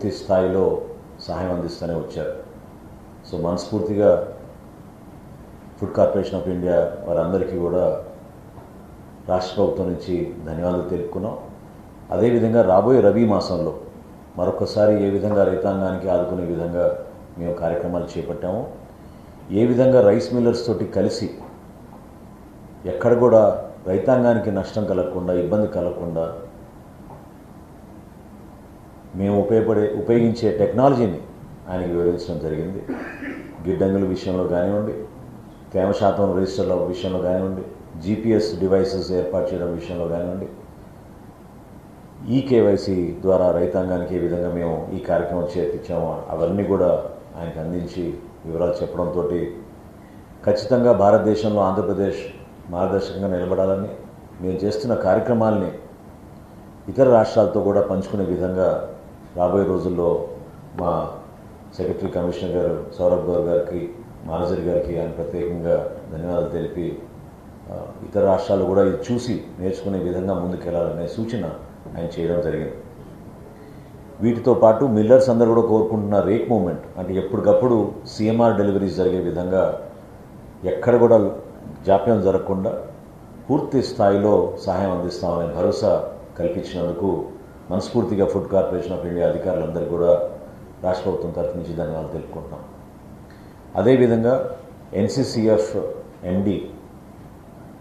పూర్తి స్థాయిలో సహాయం అందిస్తూనే వచ్చారు. సో మనస్ఫూర్తిగా ఫుడ్ కార్పొరేషన్ ఆఫ్ ఇండియా వారందరికీ కూడా రాష్ట్ర ప్రభుత్వం నుంచి ధన్యవాదాలు తెలుపుకున్నాం. అదేవిధంగా రాబోయే రబీ మాసంలో మరొకసారి ఏ విధంగా రైతాంగానికి ఆదుకునే విధంగా మేము కార్యక్రమాలు చేపట్టాము, ఏ విధంగా రైస్ మిల్లర్స్ తోటి కలిసి ఎక్కడ కూడా రైతాంగానికి నష్టం కలగకుండా, ఇబ్బంది కలగకుండా మేము ఉపయోగించే టెక్నాలజీని ఆయనకి వివరించడం జరిగింది. గిడ్డంగుల విషయంలో కానివ్వండి, తేమ శాతం రిజిస్టర్ల విషయంలో కానివ్వండి, జీపీఎస్ డివైసెస్ ఏర్పాటు చేయడం విషయంలో కానివ్వండి, ఈకేవైసీ ద్వారా రైతాంగానికి ఏ విధంగా మేము ఈ కార్యక్రమం చేర్పించామో అవన్నీ కూడా ఆయనకు అందించి వివరాలు చెప్పడంతో ఖచ్చితంగా భారతదేశంలో ఆంధ్రప్రదేశ్ మార్గదర్శకంగా నిలబడాలని, మేము చేస్తున్న కార్యక్రమాల్ని ఇతర రాష్ట్రాలతో కూడా పంచుకునే విధంగా రాబోయే రోజుల్లో మా సెక్రటరీ కమిషనర్ గారు సౌరభ్ గౌర్ గారికి, మేనేజర్ గారికి ఆయన ప్రత్యేకంగా ధన్యవాదాలు తెలిపి ఇతర రాష్ట్రాలు కూడా ఇది చూసి నేర్చుకునే విధంగా ముందుకెళ్లాలనే సూచన ఆయన చేయడం జరిగింది. వీటితో పాటు మిల్లర్స్ అందరూ కూడా కోరుకుంటున్న రేక్ మూమెంట్, అంటే ఎప్పటికప్పుడు సిఎంఆర్ డెలివరీస్ జరిగే విధంగా ఎక్కడ కూడా జాప్యం జరగకుండా పూర్తి స్థాయిలో సహాయం అందిస్తామనే భరోసా కల్పించినందుకు మనస్ఫూర్తిగా ఫుడ్ కార్పొరేషన్ ఆఫ్ ఇండియా అధికారులందరూ కూడా రాష్ట్ర ప్రభుత్వం తరఫు నుంచి ధన్యవాదాలు తెలుపుకుంటున్నాం. అదేవిధంగా ఎన్సీసీఎఫ్ ఎండి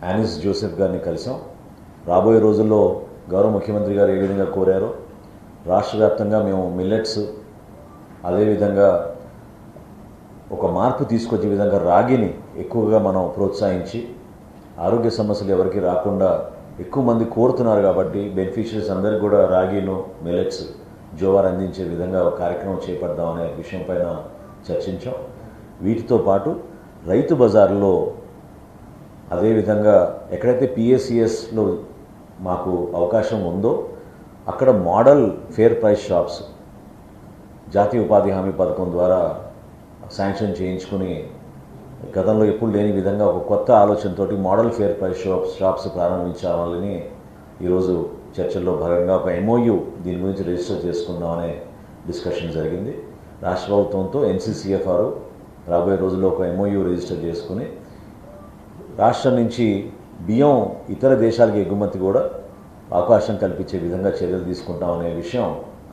యానిస్ జోసెఫ్ గారిని కలిసాం. రాబోయే రోజుల్లో గౌరవ ముఖ్యమంత్రి గారు ఏ విధంగా కోరారో రాష్ట్ర వ్యాప్తంగా మేము మిల్లెట్స్, అదేవిధంగా ఒక మార్పు తీసుకొచ్చే విధంగా రాగిని ఎక్కువగా మనం ప్రోత్సహించి ఆరోగ్య సమస్యలు ఎవరికి రాకుండా ఎక్కువ మంది కోరుతున్నారు కాబట్టి బెనిఫిషరీస్ అందరికీ కూడా రాగిను, మిల్లెట్స్, జోవార్ అందించే విధంగా ఒక కార్యక్రమం చేపడదామనే విషయం పైన చర్చించాం. వీటితో పాటు రైతు బజార్లో అదేవిధంగా ఎక్కడైతే పిఎస్సిఎస్లో మాకు అవకాశం ఉందో అక్కడ మోడల్ ఫేర్ ప్రైస్ షాప్స్ జాతీయ ఉపాధి హామీ పథకం ద్వారా శాంక్షన్ చేయించుకుని గతంలో ఎప్పుడు లేని విధంగా ఒక కొత్త ఆలోచనతో మోడల్ ఫేర్ ప్రైస్ షాప్స్ ప్రారంభించాలని ఈరోజు చర్చల్లో భాగంగా ఒక ఎంఓయూ దీని గురించి రిజిస్టర్ చేసుకుందామనే డిస్కషన్ జరిగింది. రాష్ట్ర ప్రభుత్వంతో ఎన్సీసీఎఫ్ఆర్ రాబోయే రోజుల్లో ఒక ఎంఓయూ రిజిస్టర్ చేసుకుని రాష్ట్రం నుంచి బియ్యం ఇతర దేశాలకు ఎగుమతి కూడా అవకాశం కల్పించే విధంగా చర్యలు తీసుకుంటామనే విషయం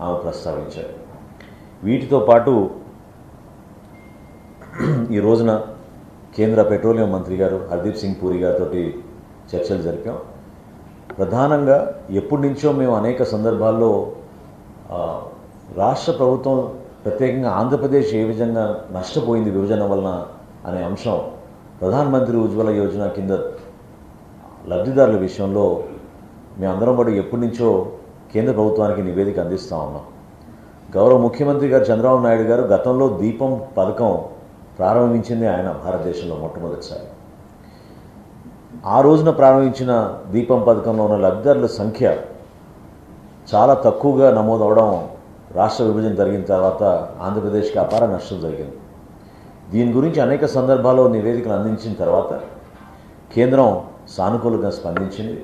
ఆమె ప్రస్తావించారు. వీటితో పాటు ఈ రోజున కేంద్ర పెట్రోలియం మంత్రి గారు హర్దీప్ సింగ్ పూరి గారితో చర్చలు జరిపాం. ప్రధానంగా ఎప్పటి నుంచో మేము అనేక సందర్భాల్లో రాష్ట్ర ప్రభుత్వం ప్రత్యేకంగా ఆంధ్రప్రదేశ్ ఏ విధంగా నష్టపోయింది విభజన వలన అనే అంశం ప్రధానమంత్రి ఉజ్వల యోజన కింద లబ్ధిదారుల విషయంలో మేమందరం కూడా ఎప్పటి నుంచో కేంద్ర ప్రభుత్వానికి నివేదిక అందిస్తూ ఉన్నాం. గౌరవ ముఖ్యమంత్రి గారు చంద్రబాబు నాయుడు గారు గతంలో దీపం పథకం ప్రారంభించింది ఆయన భారతదేశంలో మొట్టమొదటిసారి. ఆ రోజున ప్రారంభించిన దీపం పథకంలో ఉన్న లబ్ధిదారుల సంఖ్య చాలా తక్కువగా నమోదవడం రాష్ట్ర విభజన జరిగిన తర్వాత ఆంధ్రప్రదేశ్కి అపార నష్టం జరిగింది. దీని గురించి అనేక సందర్భాల్లో నివేదికలు అందించిన తర్వాత కేంద్రం సానుకూలంగా స్పందించింది.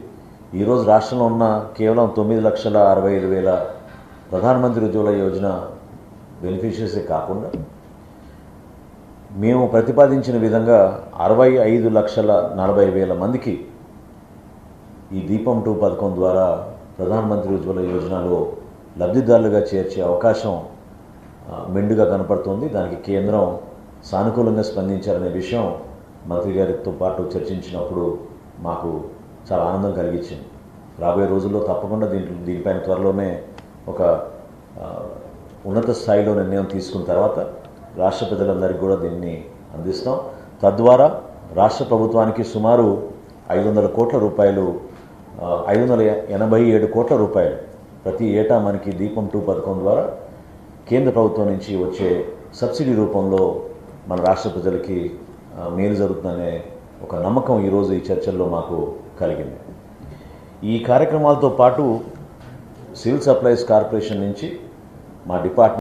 ఈరోజు రాష్ట్రంలో ఉన్న కేవలం 9,65,000 ప్రధానమంత్రి ఉజ్వల యోజన బెనిఫిషరీసే కాకుండా మేము ప్రతిపాదించిన విధంగా 65,40,000 మందికి ఈ దీపం 2 పథకం ద్వారా ప్రధానమంత్రి ఉజ్వల యోజనలో లబ్ధిదారులుగా చేర్చే అవకాశం మెండుగా కనపడుతుంది. దానికి కేంద్రం సానుకూలంగా స్పందించారనే విషయం మంత్రి గారితో పాటు చర్చించినప్పుడు మాకు చాలా ఆనందం కలిగించింది. రాబోయే రోజుల్లో తప్పకుండా దీనిపైన త్వరలోనే ఒక ఉన్నత స్థాయిలో నిర్ణయం తీసుకున్న తర్వాత రాష్ట్ర ప్రజలందరికీ కూడా దీన్ని అందిస్తాం. తద్వారా రాష్ట్ర ప్రభుత్వానికి సుమారు 500 కోట్ల రూపాయలు, 587 కోట్ల రూపాయలు ప్రతి ఏటా మనకి దీపం 2 పథకం ద్వారా కేంద్ర ప్రభుత్వం నుంచి వచ్చే సబ్సిడీ రూపంలో మన రాష్ట్ర ప్రజలకి మేలు జరుగుతుందనే ఒక నమ్మకం ఈరోజు ఈ చర్చల్లో మాకు కలిగింది. ఈ కార్యక్రమాలతో పాటు సివిల్ సప్లైస్ కార్పొరేషన్ నుంచి మా డిపార్ట్మెంట్